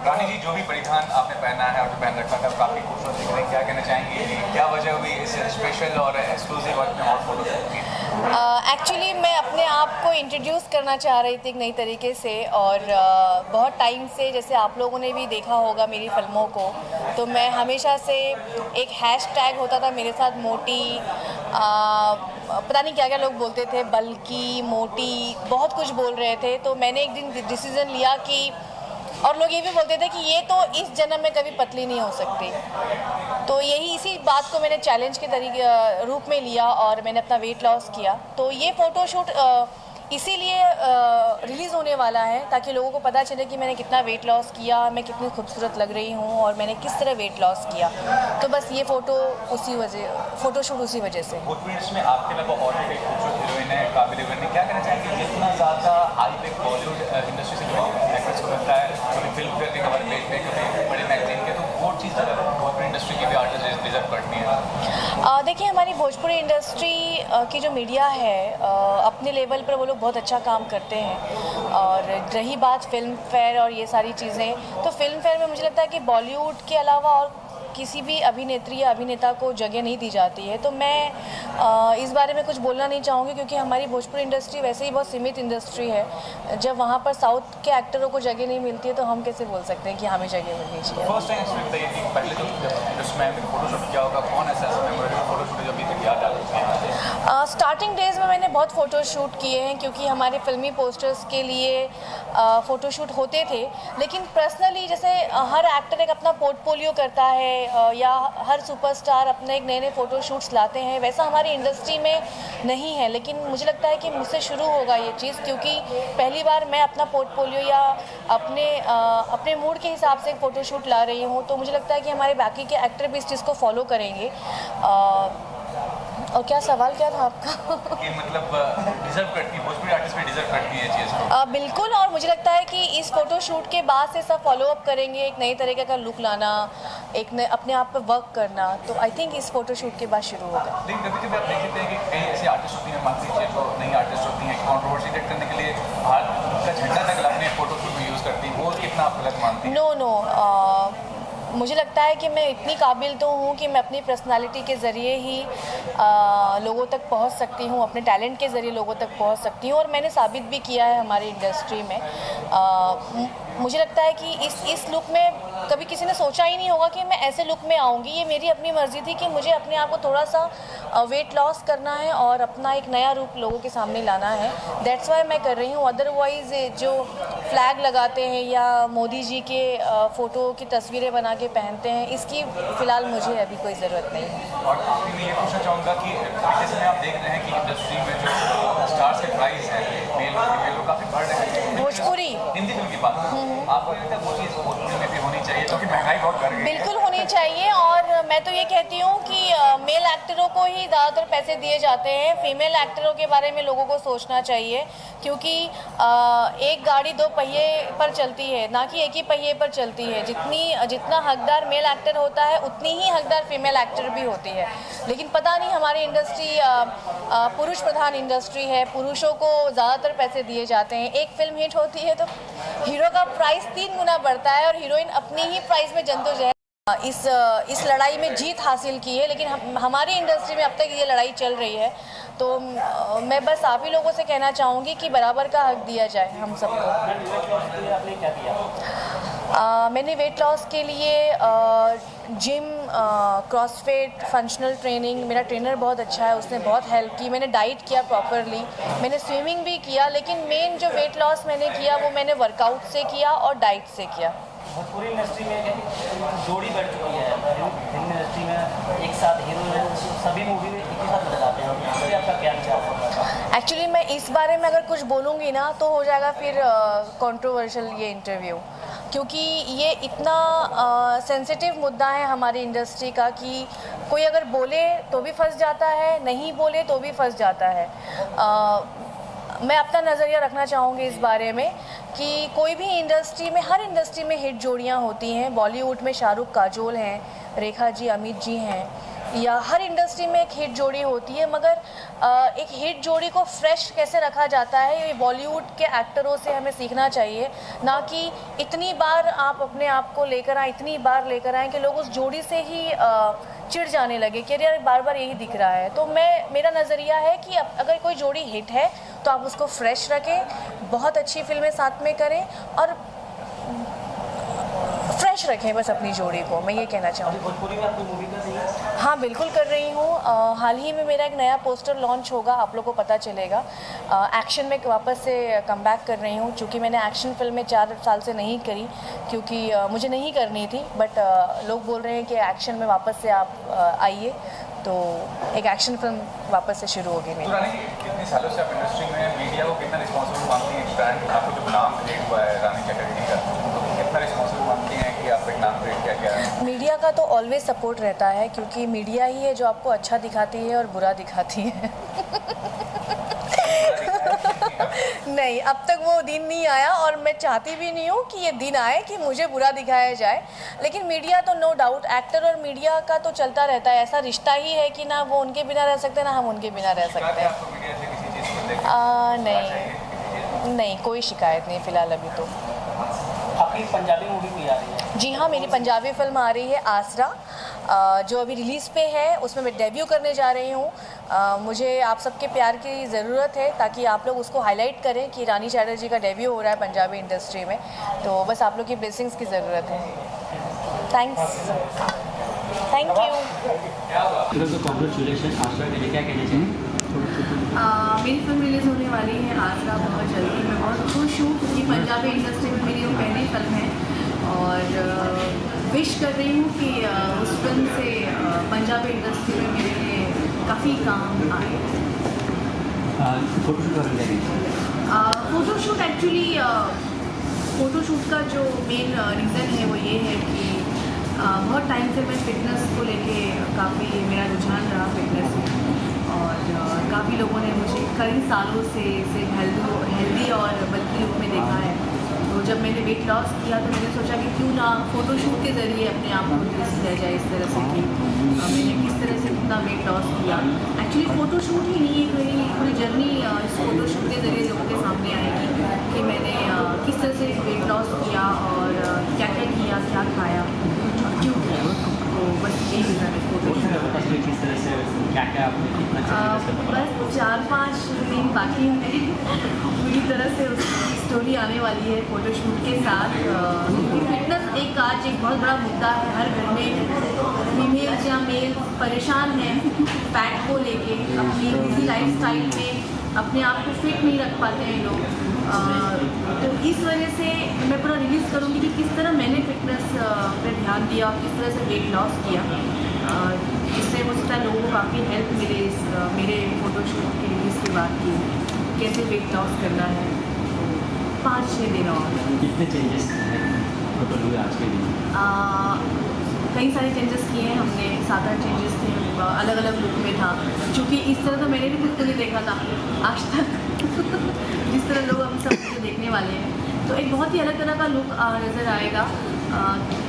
रानी जी, जो भी परिधान आपने पहना है और जो पहन रखा था काफ़ी खूबसूरत दिख रहे हैं, क्या कहना चाहेंगे कि क्या वजह हुई इस स्पेशल और एक्सक्लूसिव वर्क में और फोटो की? एक्चुअली मैं अपने आप को इंट्रोड्यूस करना चाह रही थी एक नई तरीके से और बहुत टाइम से, जैसे आप लोगों ने भी देखा होगा मेरी फिल्मों को, तो मैं हमेशा से एक हैशटैग होता था मेरे साथ, मोटी, पता नहीं क्या क्या लोग बोलते थे, बल्कि, मोटी, बहुत कुछ बोल रहे थे। तो मैंने एक दिन डिसीज़न लिया कि, और लोग ये भी बोलते थे कि ये तो इस जन्म में कभी पतली नहीं हो सकती, तो यही इसी बात को मैंने चैलेंज के तरीके रूप में लिया और मैंने अपना वेट लॉस किया। तो ये फ़ोटोशूट इसीलिए रिलीज़ होने वाला है ताकि लोगों को पता चले कि मैंने कितना वेट लॉस किया, मैं कितनी खूबसूरत लग रही हूँ और मैंने किस तरह वेट लॉस किया। तो बस ये फ़ोटोशूट उसी वजह से। भोजपुरी इंडस्ट्री में आपके अलावा और भी कई खूबसूरत हीरोइन है, काबिल हीरोइन है, क्या कहना चाहेंगे जितना ज़्यादा हाई पे बॉलीवुड इंडस्ट्री से एक्ट्रेस को मिलता है, कभी फिल्म फेयर के कवर पेज पे, कभी बड़े मैगजीन के, तो वो चीज़ भोजपुरी इंडस्ट्री की भी आर्टिस्ट डिजर्व करती है? देखिए, हमारी भोजपुरी इंडस्ट्री की जो मीडिया है, अपने लेवल पर वो लोग बहुत अच्छा काम करते हैं। और रही बात फिल्म फेयर और ये सारी चीज़ें, तो फिल्म फेयर में मुझे लगता है कि बॉलीवुड के अलावा और किसी भी अभिनेत्री या अभिनेता को जगह नहीं दी जाती है। तो मैं इस बारे में कुछ बोलना नहीं चाहूँगी क्योंकि हमारी भोजपुरी इंडस्ट्री वैसे ही बहुत सीमित इंडस्ट्री है। जब वहाँ पर साउथ के एक्टरों को जगह नहीं मिलती है तो हम कैसे बोल सकते हैं कि हमें जगह मिलनी चाहिए। फर्स्ट टाइम बताइए कि पहले जो इंडस्ट्री में फोटोशूट किया होगा, कौन ऐसा फोटोशूट जो अभी तक याद आ रहा है? स्टार्टिंग डेज़ में मैंने बहुत फ़ोटोशूट किए हैं क्योंकि हमारे फिल्मी पोस्टर्स के लिए फ़ोटोशूट होते थे। लेकिन पर्सनली जैसे हर एक्टर एक अपना पोर्टफोलियो करता है या हर सुपरस्टार अपने एक नए नए फ़ोटोशूट्स लाते हैं, वैसा हमारी इंडस्ट्री में नहीं है। लेकिन मुझे लगता है कि मुझसे शुरू होगा ये चीज़, क्योंकि पहली बार मैं अपना पोर्टफोलियो या अपने मूड के हिसाब से एक फ़ोटोशूट ला रही हूँ। तो मुझे लगता है कि हमारे बाकी के एक्टर भी इस चीज़ को फॉलो करेंगे। और क्या सवाल क्या था आपका? कि मतलब डिजर्व करती है, भोजपुरी आर्टिस्ट भी डिजर्व करती है चीज़ को। बिल्कुल, और मुझे लगता है कि इस फ़ोटोशूट के बाद से सब फॉलो अप करेंगे, एक नई तरीके का लुक लाना, अपने आप पर वर्क करना। तो आई थिंक इस फ़ोटोशूट के बाद शुरू होगा। लेकिन कभी-कभी आप देख सकते हैं कि कई ऐसी आर्टिस्ट होती हैं, मान लीजिए जो नई आर्टिस्ट होती हैं, कंट्रोवर्सी क्रिएट करने के लिए भारत का झंडा तक अपने फोटोशूट में यूज़ करती हैं, वो कितना आप गलत मानती हैं? नो, मुझे लगता है कि मैं इतनी काबिल तो हूँ कि मैं अपनी पर्सनालिटी के ज़रिए ही लोगों तक पहुँच सकती हूँ, अपने टैलेंट के ज़रिए लोगों तक पहुँच सकती हूँ, और मैंने साबित भी किया है हमारी इंडस्ट्री में। मुझे लगता है कि इस लुक में कभी किसी ने सोचा ही नहीं होगा कि मैं ऐसे लुक में आऊँगी। ये मेरी अपनी मर्ज़ी थी कि मुझे अपने आप को थोड़ा सा वेट लॉस करना है और अपना एक नया रूप लोगों के सामने लाना है। दैट्स वाई मैं कर रही हूँ। अदरवाइज़ जो फ्लैग लगाते हैं या मोदी जी के फ़ोटो की तस्वीरें बना के पहनते हैं, इसकी फ़िलहाल मुझे अभी कोई ज़रूरत नहीं है। और आखिर में ये पूछना चाहूँगा कि जैसे आप देख रहे हैं कि इंडस्ट्री में जो स्टार्स के प्राइस हैं मेल फीमेल काफ़ी बढ़ रहे हैं, भोजपुरी हिंदी फिल्म की बात आपको लगता है वो चीज़ भोजपुरी में भी होनी चाहिए क्योंकि महंगाई बहुत बढ़ गई है? बिल्कुल होनी चाहिए। और मैं तो ये कहती हूँ कि मेल एक्टरों को ही ज़्यादातर पैसे दिए जाते हैं। फीमेल एक्टरों के बारे में लोगों को सोचना चाहिए, क्योंकि एक गाड़ी दो पहिए पर चलती है, ना कि एक ही पहिए पर चलती है। जितना हकदार मेल एक्टर होता है उतनी ही हकदार फीमेल एक्टर भी होती है। लेकिन पता नहीं हमारी इंडस्ट्री पुरुष प्रधान इंडस्ट्री है, पुरुषों को ज़्यादातर पैसे दिए जाते हैं। एक फिल्म हिट होती है तो हीरो का प्राइस 3 गुना बढ़ता है और हीरोइन अपनी ही प्राइस में जद्दोजहद इस लड़ाई में जीत हासिल की है। लेकिन हमारी इंडस्ट्री में अब तक ये लड़ाई चल रही है। तो मैं बस आप ही लोगों से कहना चाहूँगी कि बराबर का हक दिया जाए हम सबको। मैंने वेट लॉस के लिए जिम, क्रॉसफिट, फंक्शनल ट्रेनिंग, मेरा ट्रेनर बहुत अच्छा है, उसने बहुत हेल्प की। मैंने डाइट किया प्रॉपरली, मैंने स्विमिंग भी किया। लेकिन मेन जो वेट लॉस मैंने किया वो मैंने वर्कआउट से किया और डाइट से किया। भोजपुरी इंडस्ट्री में जोड़ी बढ़ चुकी है। फिल्म इंडस्ट्री में एक साथ हीरो हीरोइन सभी मूवी में एक ही साथ नजर आते हैं। इसलिए आपका क्या विचार है? एक्चुअली मैं इस बारे में अगर कुछ बोलूँगी ना तो हो जाएगा फिर कंट्रोवर्शियल ये इंटरव्यू, क्योंकि ये इतना सेंसिटिव मुद्दा है हमारी इंडस्ट्री का कि कोई अगर बोले तो भी फंस जाता है, नहीं बोले तो भी फंस जाता है। मैं अपना नज़रिया रखना चाहूँगी इस बारे में कि कोई भी इंडस्ट्री में, हर इंडस्ट्री में हिट जोड़ियाँ होती हैं। बॉलीवुड में शाहरुख काजोल हैं, रेखा जी अमित जी हैं, या हर इंडस्ट्री में एक हिट जोड़ी होती है। मगर एक हिट जोड़ी को फ्रेश कैसे रखा जाता है, ये बॉलीवुड के एक्टरों से हमें सीखना चाहिए। ना कि इतनी बार आप अपने आप को लेकर आएँ, इतनी बार लेकर आएँ कि लोग उस जोड़ी से ही चिढ़ जाने लगे कि यार बार बार यही दिख रहा है। तो मेरा नज़रिया है कि अगर कोई जोड़ी हिट है तो आप उसको फ्रेश रखें, बहुत अच्छी फिल्में साथ में करें और फ्रेश रखें बस अपनी जोड़ी को। मैं ये कहना चाहूँगी। भोजपुरी में आपकी मूवी कर रही है? हाँ बिल्कुल कर रही हूँ। हाल ही में मेरा एक नया पोस्टर लॉन्च होगा, आप लोगों को पता चलेगा। एक्शन में वापस से कम बैक कर रही हूँ, क्योंकि मैंने एक्शन फिल्में 4 साल से नहीं करी, क्योंकि मुझे नहीं करनी थी। बट लोग बोल रहे हैं कि एक्शन में वापस से आप आइए, तो एक एक्शन फिल्म वापस से शुरू होगी मेरी। तो रानी जी, कितने सालों से आप इंडस्ट्री में मीडिया को कितना रिस्पॉन्सिबल मानती हैं? ब्रांड आपको जो नाम क्रिएट हुआ है रानी चटर्जी का, तो कितना रिस्पॉन्सिबल मानती हैं कि आप एक नाम क्रिएट किया है? मीडिया का तो ऑलवेज सपोर्ट रहता है, क्योंकि मीडिया ही है जो आपको अच्छा दिखाती है और बुरा दिखाती है। नहीं, अब तक वो दिन नहीं आया और मैं चाहती भी नहीं हूँ कि ये दिन आए कि मुझे बुरा दिखाया जाए। लेकिन मीडिया तो नो डाउट, एक्टर और मीडिया का तो चलता रहता है। ऐसा रिश्ता ही है कि ना वो उनके बिना रह सकते, ना हम उनके बिना रह सकते हैं। आपको मीडिया से किसी चीज़ को लेकर नहीं, कोई शिकायत नहीं फ़िलहाल अभी तो। आपकी पंजाबी मूवी भी आ रही है? जी हाँ, मेरी पंजाबी फिल्म आ रही है आसरा, जो अभी रिलीज़ पे है। उसमें मैं डेब्यू करने जा रही हूँ। मुझे आप सबके प्यार की ज़रूरत है, ताकि आप लोग उसको हाईलाइट करें कि रानी चटर्जी का डेब्यू हो रहा है पंजाबी इंडस्ट्री में। तो बस आप लोग की ब्लेसिंग्स की ज़रूरत है। Thanks, thank you. कॉन्ग्रेचुलेशन आशा के लिए क्या कहना चाहिए? मेरी फिल्म रिलीज़ होने वाली है आसरा बहुत जल्दी। मैं बहुत खुश हूँ, क्योंकि पंजाबी इंडस्ट्री में मेरी वो पहली फिल्म है और विश कर रही हूँ कि उस फिल्म से पंजाबी इंडस्ट्री में मेरे लिए काफ़ी काम आए। फोटोशूट कर रही फ़ोटोशूट एक्चुअली फ़ोटोशूट का जो मेन रीज़न है वो ये है कि बहुत टाइम से मैं फ़िटनेस को लेके काफ़ी मेरा रुझान रहा फिटनेस में, और काफ़ी लोगों ने मुझे कई सालों से इसे हेल्दी और बल्कि लुक में देखा है। तो जब मैंने वेट लॉस किया तो मैंने सोचा कि क्यों ना फ़ोटोशूट के ज़रिए अपने आप को ट्विस्ट किया जाए इस तरह से कि मैंने किस तरह से कितना वेट लॉस किया। एक्चुअली फ़ोटोशूट ही नहीं है, पूरी जर्नी इस फ़ोटोशूट के ज़रिए लोगों के सामने आएगी कि मैंने किस तरह से वेट लॉस किया और क्या क्या किया, क्या खाया, क्यों किया। तो बस यही रीज़न है फ़ोटोशूट। किस तरह से क्या क्या आपने कितना बस 4-5 दिन बाकी हैं पूरी तरह से उसकी स्टोरी आने वाली है फ़ोटोशूट के साथ। क्योंकि फिटनेस एक आज एक बहुत बड़ा मुद्दा है, हर घर में फीमेल्स या मेल परेशान हैं फैट को लेके, अपनी बिजी लाइफस्टाइल में अपने आप को फिट नहीं रख पाते हैं लोग। तो इस वजह से मैं पूरा रिलीज़ करूँगी कि किस तरह मैंने फिटनेस पे ध्यान दिया और किस तरह से वेट लॉस किया, जिससे हो सकता है लोगों को काफ़ी हेल्प मिले मेरे फ़ोटोशूट के रिलीज़ के बाद की कैसे वेट लॉस करना है। 5-6 दिन और कितने चेंजेस टोटल हुए आज के दिन? कई सारे चेंजेस किए हैं हमने, 7-8 चेंजेस थे, अलग अलग लुक में था। क्योंकि इस तरह तो मैंने भी खुद को नहीं देखा था आज तक जिस तरह लोग हम सब मुझे देखने वाले हैं, तो एक बहुत ही अलग तरह का लुक नज़र आएगा।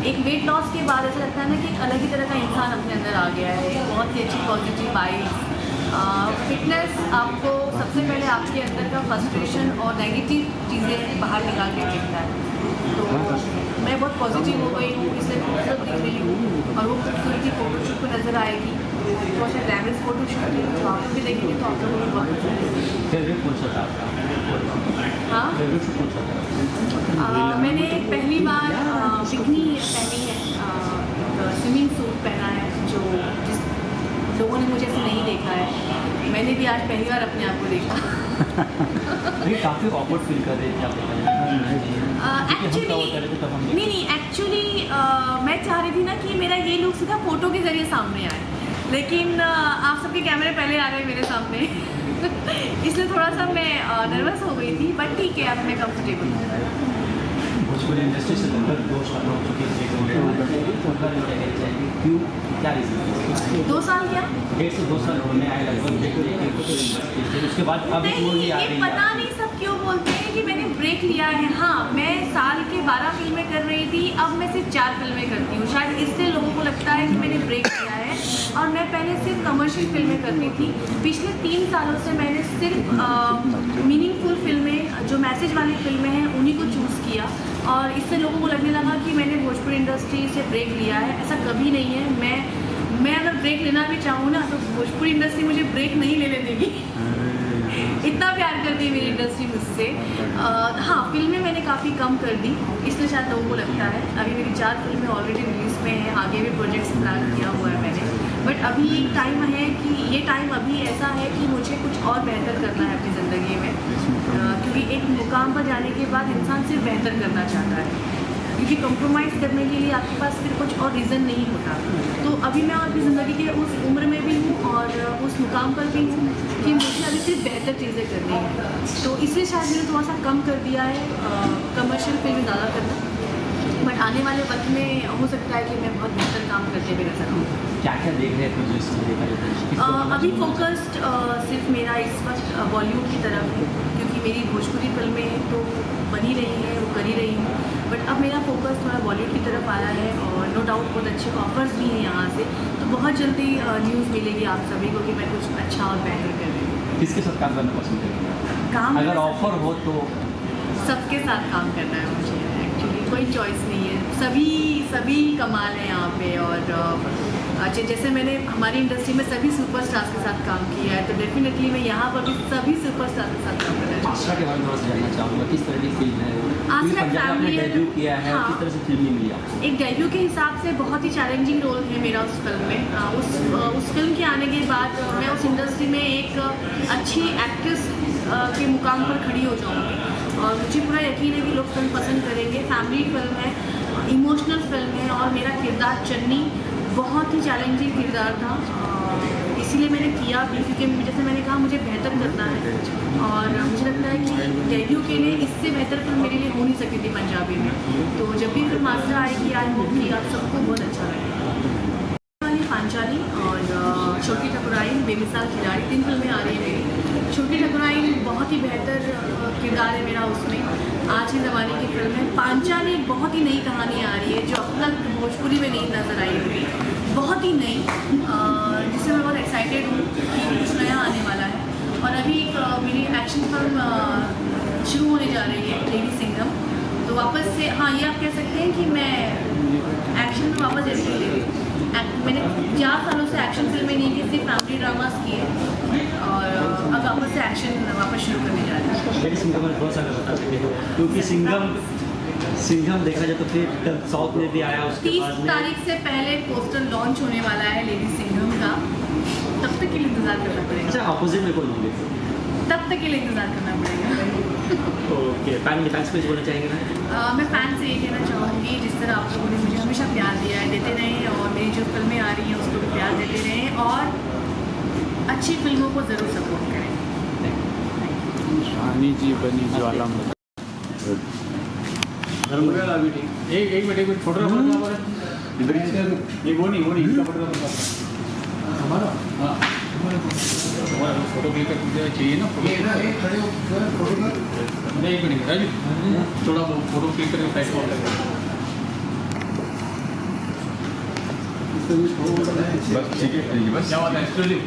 एक वेट लॉस के बाद ऐसा लगता है ना कि एक अलग ही तरह का इंसान अपने अंदर आ गया है, एक बहुत ही अच्छी पॉजिटिव वाइब। फिटनेस आपको सबसे पहले आपके अंदर का फ्रस्ट्रेशन और नेगेटिव चीज़ें बाहर निकाल के फेंकता है। तो मैं बहुत पॉजिटिव हो गई हूँ, इसलिए खूबसूरत दिख रही हूँ और वो खूबसूरती फ़ोटोशूट पर नज़र आएगी। तो अच्छा ग्लैमरस फ़ोटोशूट है, तो आप लोग भी देखेंगे तो आप लोगों को बहुत अच्छा लगेगा। फेवरेट कौन सा था आपका? हाँ, फेवरेट शूट कौन सा था? मैंने पहली बार बिकनी पहनी है, स्विमिंग सूट पहना है, जो जिस लोगों ने मुझे ऐसे नहीं देखा है, मैंने भी आज पहली बार अपने आप को देखा। काफ़ी ऑकवर्ड फील कर रहे थे आप? नहीं एक्चुअली मैं चाह रही थी ना कि मेरा ये लुक सीधा फ़ोटो के ज़रिए सामने आए, लेकिन आप सबके कैमरे पहले आ गए मेरे सामने इसलिए थोड़ा सा मैं नर्वस हो गई थी, बट ठीक है अब मैं कंफर्टेबल हूँ। भोजपुरी इंडस्ट्री से लगभग 2 साल हो चुके हैं, क्यों, क्या रीज़न? 2 साल क्या? 1.5 से 2 साल होने आए लगभग, उसके बाद अब नहीं, ये पता नहीं सब क्यों बोलते हैं कि मैंने ब्रेक लिया है। हाँ, मैं साल के 12 फिल्में कर रही थी, अब मैं सिर्फ 4 फिल्में करती हूँ, शायद इसलिए लोगों को लगता है कि मैंने ब्रेक लिया है। और मैं पहले सिर्फ कमर्शियल फिल्में करती थी, पिछले 3 सालों से मैंने सिर्फ मीनिंगफुल फिल्में, जो मैसेज वाली फिल्में हैं उन्हीं को चूज़ किया, और इससे लोगों को लगने लगा कि मैंने भोजपुरी इंडस्ट्री से ब्रेक लिया है। ऐसा कभी नहीं है। मैं अगर ब्रेक लेना भी चाहूँ ना, तो भोजपुरी इंडस्ट्री मुझे ब्रेक नहीं लेने देगी इतना प्यार करती है मेरी इंडस्ट्री मुझसे। हाँ, फिल्में मैंने काफ़ी कम कर दी, इसलिए शायद लोगों को लगता है। अभी मेरी 4 फिल्में ऑलरेडी रिलीज़ में हैं, आगे भी प्रोजेक्ट्स प्लान किया हुआ है मैंने, बट अभी एक टाइम है कि ये टाइम अभी ऐसा है कि मुझे कुछ और बेहतर करना है अपनी ज़िंदगी में, क्योंकि एक मुकाम पर जाने के बाद इंसान सिर्फ बेहतर करना चाहता है, क्योंकि कॉम्प्रोमाइज़ करने के लिए आपके पास फिर कुछ और रीज़न नहीं होता। तो अभी मैं अपनी ज़िंदगी के उस उम्र में भी हूँ और उस मुकाम पर भी हूँ कि मुझे अभी सिर्फ बेहतर चीज़ें करनी है, तो इसलिए शायद मैंने थोड़ा सा कम कर दिया है कमर्शियल फिल्म ज़्यादा करना, बट आने वाले वक्त में हो सकता है कि मैं बहुत बेहतर काम करते हुए नजर आऊँ। क्या क्या देख रहे हैं देखा अभी फोकस्ड सिर्फ मेरा इस वक्त बॉलीवुड की तरफ है, क्योंकि मेरी भोजपुरी फिल्में तो बनी रही हैं, वो कर ही रही हूँ, बट अब मेरा फोकस थोड़ा बॉलीवुड की तरफ आया है और नो डाउट बहुत अच्छे ऑफर्स भी हैं यहाँ से, तो बहुत जल्दी न्यूज़ मिलेगी आप सभी को कि मैं कुछ अच्छा और बेहतर कर रही हूँ। किसके साथ काम करना पसंद करेंगे? काम अगर ऑफर हो तो सबके साथ काम करना है मुझे, एक्चुअली कोई चॉइस नहीं है, सभी कमाल है यहाँ पे। और अच्छा, जैसे मैंने हमारी इंडस्ट्री में सभी सुपरस्टार्स के साथ काम किया है, तो डेफिनेटली मैं यहाँ पर भी सभी सुपरस्टार के साथ काम करना चाहूँगी। आसरा के बारे में थोड़ा सा जानना चाहूँगा, किस तरह की फिल्म है? आसरा आपने डेब्यू किया है, हाँ, किस तरह से फिल्म मिली आपको? एक डेब्यू के हिसाब से बहुत ही चैलेंजिंग रोल है मेरा उस फिल्म में। उस फिल्म के आने के बाद मैं उस इंडस्ट्री में एक अच्छी एक्ट्रेस के मुकाम पर खड़ी हो जाऊँगी और मुझे पूरा यकीन है कि लोग फिल्म पसंद करेंगे। फैमिली फिल्म है, इमोशनल फिल्म है और मेरा किरदार चन्नी बहुत ही चैलेंजिंग किरदार था, इसीलिए मैंने किया भी, क्योंकि जैसे मैंने कहा मुझे बेहतर करना है और मुझे लगता है कि डेब्यू के लिए इससे बेहतर फिल्म मेरे लिए हो नहीं सकती थी पंजाबी में। तो जब भी फिल्म आसरा आएगी, आई होप कि आप सबको बहुत अच्छा लगेगा। पांचाली और छोटी ठकुराइन, बेमिसाल खिलाड़ी, 3 फिल्में आ रही हैं मेरी। छोटी ठकुराइन बहुत ही बेहतर किरदार है मेरा उसमें, आज के ज़माने की फिल्म है। पांचाली एक बहुत ही नई कहानी आ रही है जो अब तक भोजपुरी में नहीं नज़र आई हुई, बहुत ही नई, जिससे मैं बहुत एक्साइटेड हूँ कि कुछ नया आने वाला है। और अभी एक मेरी एक्शन फिल्म शुरू होने जा रही है, लेडी सिंघम, तो वापस से हाँ, ये आप कह सकते हैं कि मैं एक्शन में वापस एंट्री ले रही हूँ। मैंने 4 सालों से एक्शन फिल्में नहीं की, सिर्फ फैमिली ड्रामास किए और अब वापस से एक्शन वापस शुरू करने जा रही हूँ। लेडी सिंघम में बहुत सारे बता सकते हो, क्योंकि सिंघम देखा जाए तो फिर साउथ में भी आया, उसके 30 बाद में तारीख से पहले पोस्टर लॉन्च होने वाला है लेडी सिंघम का, तब तक के लिए इंतज़ार करना पड़ेगा। अच्छा अपोजिट में कौन होंगे? तब तक के लिए इंतज़ार करना पड़ेगा। ओके, फैंस कुछ बोलना चाहेंगे ना? मैं फैन से ये कहना चाहूँगी, जिस तरह आप लोगों ने मुझे हमेशा प्यार दिया है, देते रहें और मेरी जो फिल्में आ रही हैं उसको भी प्यार देते रहें और अच्छी फिल्मों को ज़रूर सपोर्ट करें। रानी जी बनी ज्वालामुखी। एक मिनट फोटोग्राफर इधर ये वो नहीं इनका फोटोग्राफर हमारा। हाँ हमारा फोटो क्लिक कर चाहिए ना फोटो नहीं, एक मिनट राजू थोड़ा फोटो क्लिक करके साइड पर बस ठीक है बस क्या बात है एक्चुअली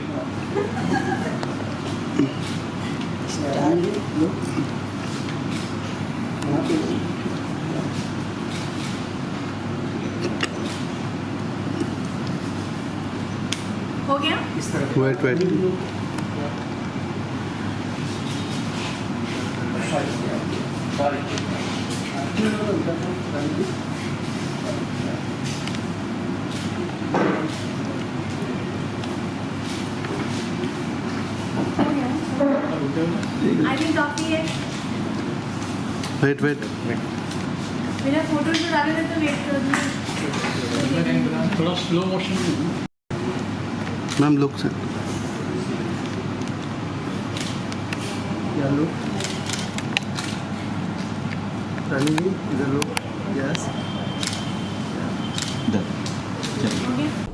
हो गया? वेट आई थिंक काफ़ी है। वेट मेरा फोटो जो डाले थे तो वेट कर दिया। थोड़ा स्लो मोशन मैम लुक से रानी जी इधर लो। यस हो गया?